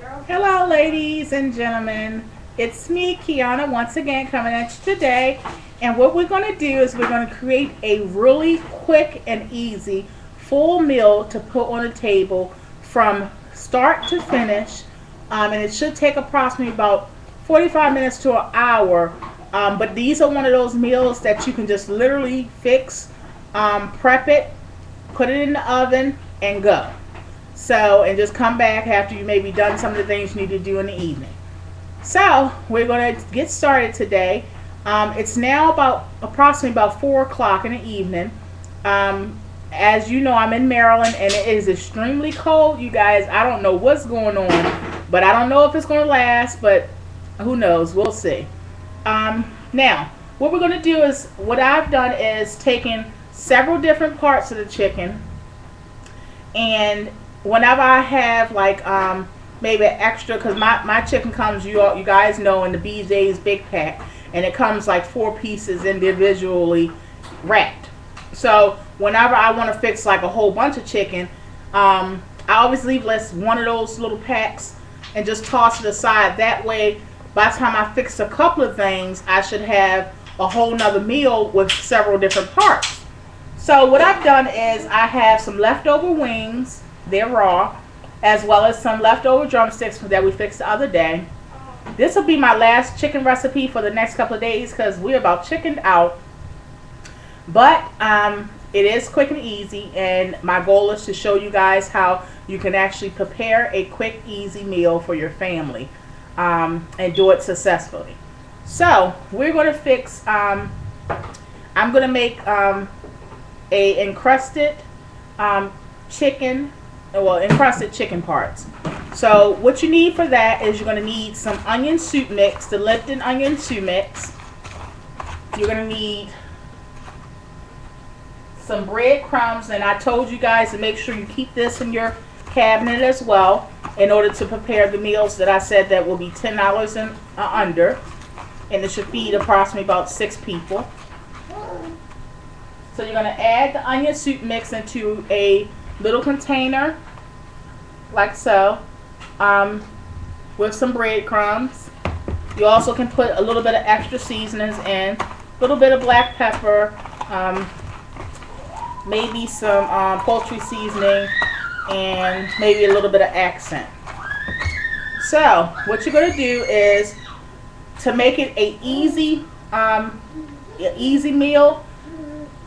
Hello, ladies and gentlemen. It's me, Kiana, once again coming at you today. And what we're going to do is we're going to create a really quick and easy full meal to put on the table from start to finish. And it should take approximately about 45 minutes to an hour. But these are one of those meals that you can just literally fix, prep it, put it in the oven, and go. So, and just come back after you maybe done some of the things you need to do in the evening. So, we're going to get started today. It's now approximately about 4 o'clock in the evening. As you know, I'm in Maryland and it is extremely cold. You guys, I don't know what's going on, but I don't know if it's going to last, but who knows? We'll see. Now, what we're going to do is, what I've done is taken several different parts of the chicken, and whenever I have like maybe an extra, because my chicken comes, you guys know, in the BJ's big pack, and it comes like 4 pieces individually wrapped. So whenever I want to fix like a whole bunch of chicken, I always leave one of those little packs and just toss it aside. That way, by the time I fix a couple of things, I should have a whole nother meal with several different parts. So what I've done is I have some leftover wings. They're raw, as well as some leftover drumsticks that we fixed the other day. This will be my last chicken recipe for the next couple of days because we're about chickened out. But it is quick and easy, and my goal is to show you guys how you can actually prepare a quick, easy meal for your family and do it successfully. So we're going to fix, I'm going to make a encrusted chicken, well, encrusted chicken parts. So what you need for that is you're going to need some onion soup mix, the Lipton onion soup mix. You're going to need some breadcrumbs, and I told you guys to make sure you keep this in your cabinet as well in order to prepare the meals that I said that will be $10 and under, and it should feed approximately about 6 people. So you're going to add the onion soup mix into a little container like so, with some breadcrumbs. You also can put a little bit of extra seasonings in, a little bit of black pepper, maybe some poultry seasoning, and maybe a little bit of accent. So what you're going to do is, to make it a easy meal.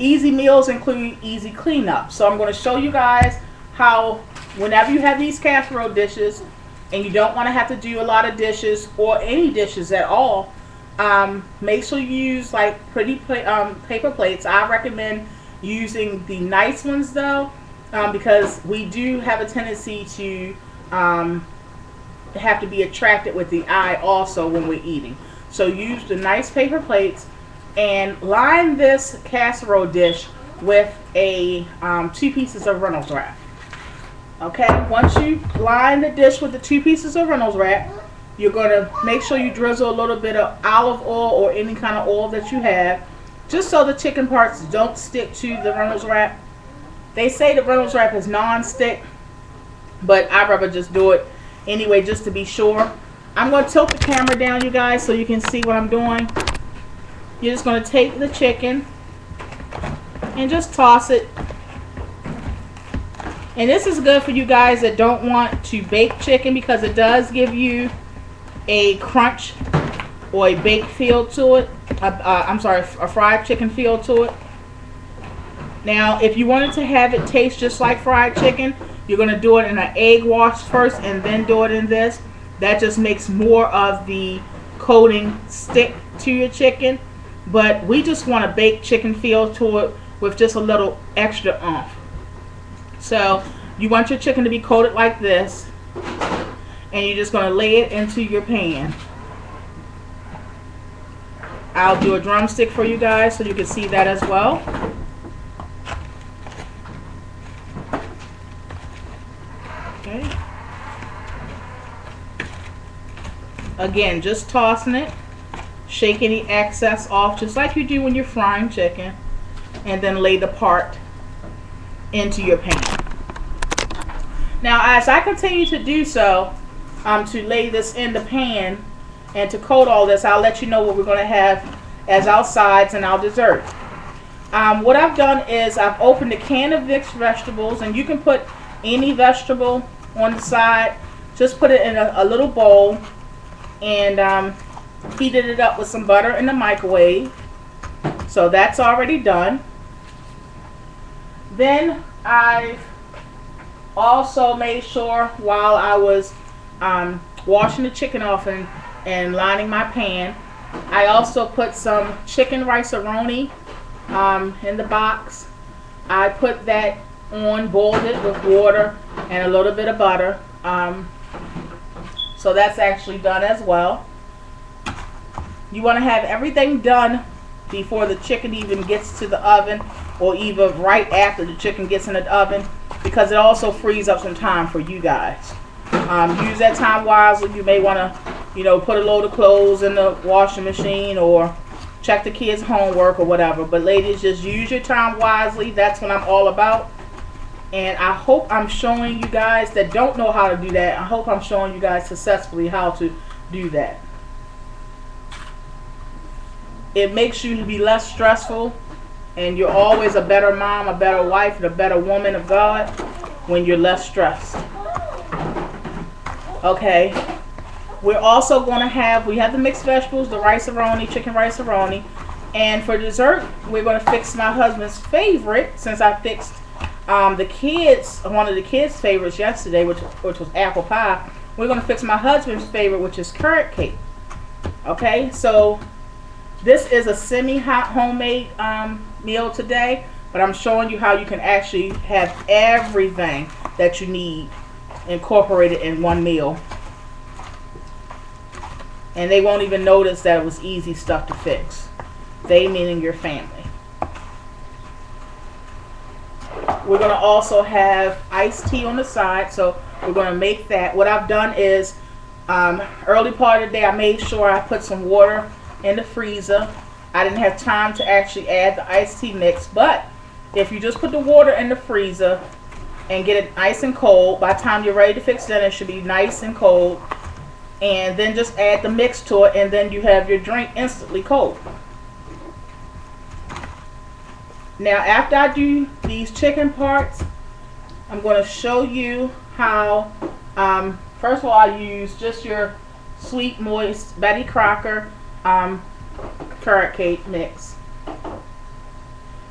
Easy meals include easy cleanup. So I'm going to show you guys how, whenever you have these casserole dishes and you don't want to have to do a lot of dishes or any dishes at all, make sure you use like pretty paper plates. I recommend using the nice ones though, because we do have a tendency to have to be attracted with the eye also when we're eating. So use the nice paper plates and line this casserole dish with 2 pieces of Reynolds wrap. Okay, once you line the dish with the 2 pieces of Reynolds wrap, you're going to make sure you drizzle a little bit of olive oil or any kind of oil that you have, just so the chicken parts don't stick to the Reynolds wrap. They say the Reynolds wrap is non-stick, but I'd rather just do it anyway just to be sure. I'm going to tilt the camera down, you guys, so you can see what I'm doing. You're just going to take the chicken and just toss it. And this is good for you guys that don't want to bake chicken, because it does give you a crunch or a baked feel to it. A fried chicken feel to it. Now, if you wanted to have it taste just like fried chicken, you're going to do it in an egg wash first and then do it in this. That just makes more of the coating stick to your chicken. But we just want a baked chicken feel to it with just a little extra oomph. So you want your chicken to be coated like this, and you're just going to lay it into your pan. I'll do a drumstick for you guys so you can see that as well. Okay. Again, just tossing it. Shake any excess off just like you do when you're frying chicken, and then lay the part into your pan. Now, as I continue to do so, to lay this in the pan and to coat all this, I'll let you know what we're going to have as our sides and our dessert. What I've done is I've opened a can of mixed vegetables, and you can put any vegetable on the side. Just put it in a little bowl and heated it up with some butter in the microwave. So that's already done. Then I've also made sure while I was washing the chicken off and lining my pan, I also put some chicken rice-a-roni in the box. I put that on, boiled it with water and a little bit of butter. So that's actually done as well. You want to have everything done before the chicken even gets to the oven, or even right after the chicken gets in the oven, because it also frees up some time for you guys. Use that time wisely. You may want to, put a load of clothes in the washing machine or check the kids' homework or whatever. But ladies, just use your time wisely. That's what I'm all about. And I hope I'm showing you guys that don't know how to do that. I hope I'm showing you guys successfully how to do that. It makes you be less stressful, and you're always a better mom, a better wife, and a better woman of God when you're less stressed. Okay. We're also going to have, we have the mixed vegetables, the rice-a-roni, chicken rice-a-roni. And for dessert, we're going to fix my husband's favorite, since I fixed one of the kids' favorites yesterday, which was apple pie. We're going to fix my husband's favorite, which is carrot cake. Okay, so this is a semi-hot homemade meal today, but I'm showing you how you can actually have everything that you need incorporated in one meal. And they won't even notice that it was easy stuff to fix. They meaning your family. We're going to also have iced tea on the side, so we're going to make that. What I've done is, early part of the day, I made sure I put some water in the freezer. I didn't have time to actually add the iced tea mix, but if you just put the water in the freezer and get it nice and cold, by the time you're ready to fix dinner, it should be nice and cold. And then just add the mix to it, and then you have your drink instantly cold. Now, after I do these chicken parts, I'm going to show you how, first of all, I use just your sweet, moist Betty Crocker carrot cake mix.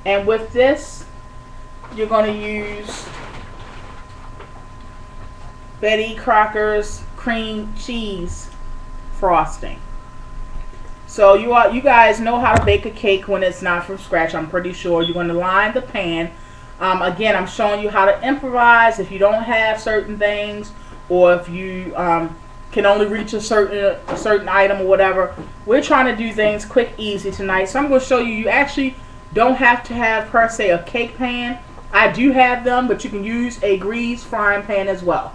And with this, you're going to use Betty Crocker's cream cheese frosting. So you guys know how to bake a cake when it's not from scratch. I'm pretty sure you're going to line the pan. Again, I'm showing you how to improvise if you don't have certain things, or if you can only reach a certain item or whatever. We're trying to do things quick, easy tonight. So I'm going to show you. You actually don't have to have per se a cake pan. I do have them, but you can use a greased frying pan as well.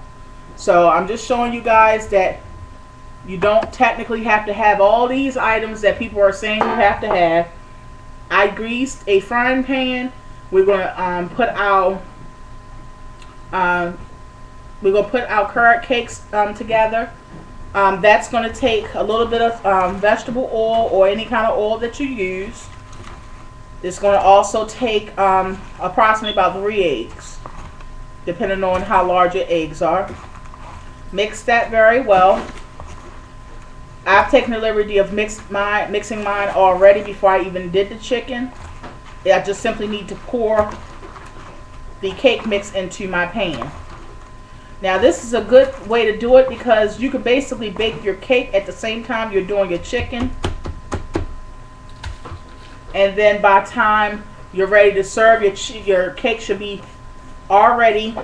So I'm just showing you guys that you don't technically have to have all these items that people are saying you have to have. I greased a frying pan. We're going to put our carrot cakes together. That's going to take a little bit of vegetable oil or any kind of oil that you use. It's going to also take approximately about 3 eggs, depending on how large your eggs are. Mix that very well. I've taken the liberty of mixing mine already before I even did the chicken. I just simply need to pour the cake mix into my pan. Now this is a good way to do it, because you can basically bake your cake at the same time you're doing your chicken. And then by the time you're ready to serve, your cake should be already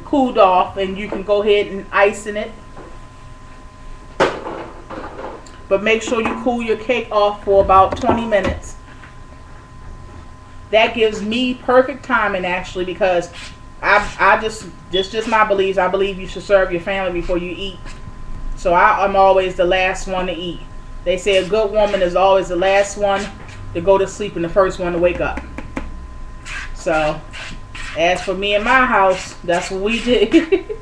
cooled off, and you can go ahead and ice in it. But make sure you cool your cake off for about 20 minutes. That gives me perfect timing, actually, because just my beliefs. I believe you should serve your family before you eat. So I'm always the last one to eat. They say a good woman is always the last one to go to sleep and the first one to wake up. So as for me and my house, that's what we did.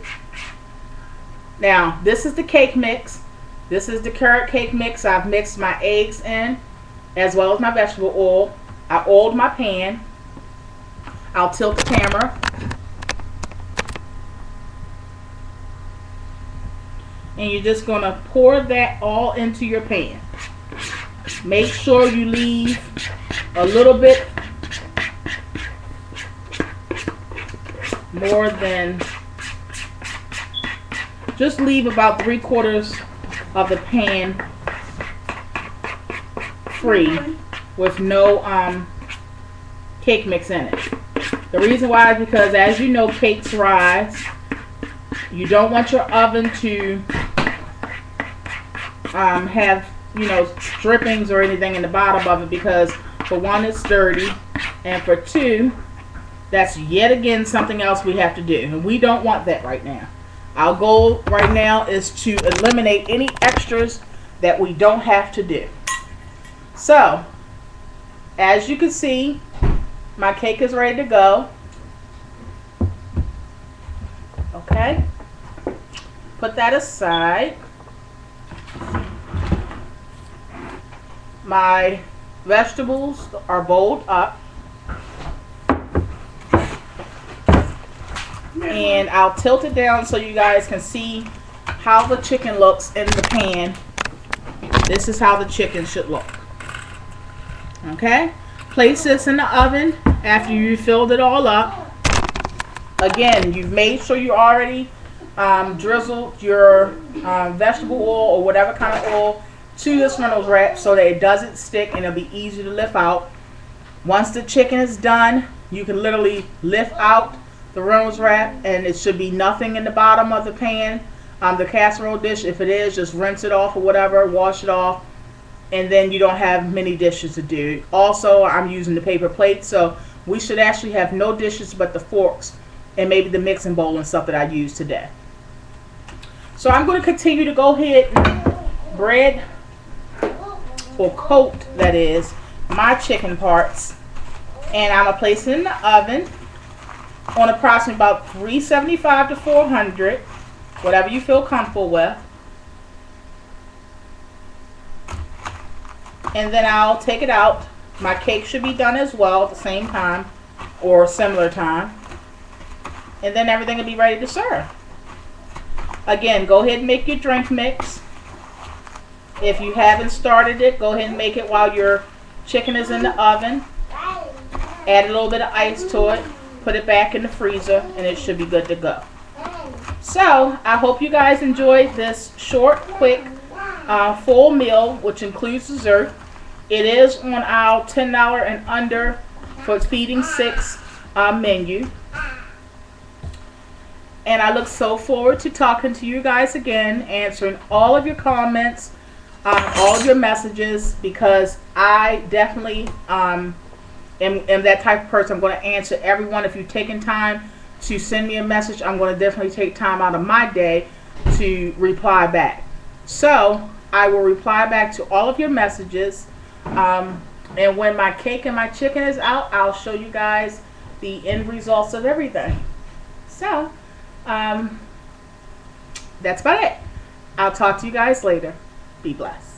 Now, this is the cake mix. This is the carrot cake mix. I've mixed my eggs in as well as my vegetable oil. I oiled my pan. I'll tilt the camera. And you're just going to pour that all into your pan. Make sure you leave a little bit more than, just leave about 3/4 of the pan free with no cake mix in it. The reason why is because, as you know, cakes rise. You don't want your oven to have, drippings or anything in the bottom of it, because for one, it's dirty, and for two, that's yet again something else we have to do, and we don't want that right now. Our goal right now is to eliminate any extras that we don't have to do. So, as you can see, my cake is ready to go. Okay, put that aside. My vegetables are bowled up. And I'll tilt it down so you guys can see how the chicken looks in the pan. This is how the chicken should look. Okay? Place this in the oven after you filled it all up. Again, you've made sure you already drizzled your vegetable oil or whatever kind of oil to this Reynolds wrap so that it doesn't stick and it'll be easy to lift out. Once the chicken is done, you can literally lift out the Reynolds wrap and it should be nothing in the bottom of the pan, the casserole dish. If it is, just rinse it off or whatever, wash it off, and then you don't have many dishes to do. Also, I'm using the paper plate, so we should actually have no dishes but the forks and maybe the mixing bowl and stuff that I used today. So I'm going to continue to go ahead and bread or coat, that is, my chicken parts, and I'm going to place it in the oven on approximately about 375 to 400, whatever you feel comfortable with. And then I'll take it out. My cake should be done as well at the same time or similar time. And then everything will be ready to serve. Again, go ahead and make your drink mix. If you haven't started it, go ahead and make it while your chicken is in the oven. Add a little bit of ice to it. Put it back in the freezer and it should be good to go. So, I hope you guys enjoyed this short, quick, full meal, which includes dessert. It is on our $10 and under for feeding 6 menu. And I look so forward to talking to you guys again, answering all of your comments, all of your messages, because I definitely am that type of person. I'm going to answer everyone. If you've taken time to send me a message, I'm going to definitely take time out of my day to reply back. So I will reply back to all of your messages. And when my cake and my chicken is out, I'll show you guys the end results of everything. So that's about it. I'll talk to you guys later. Be blessed.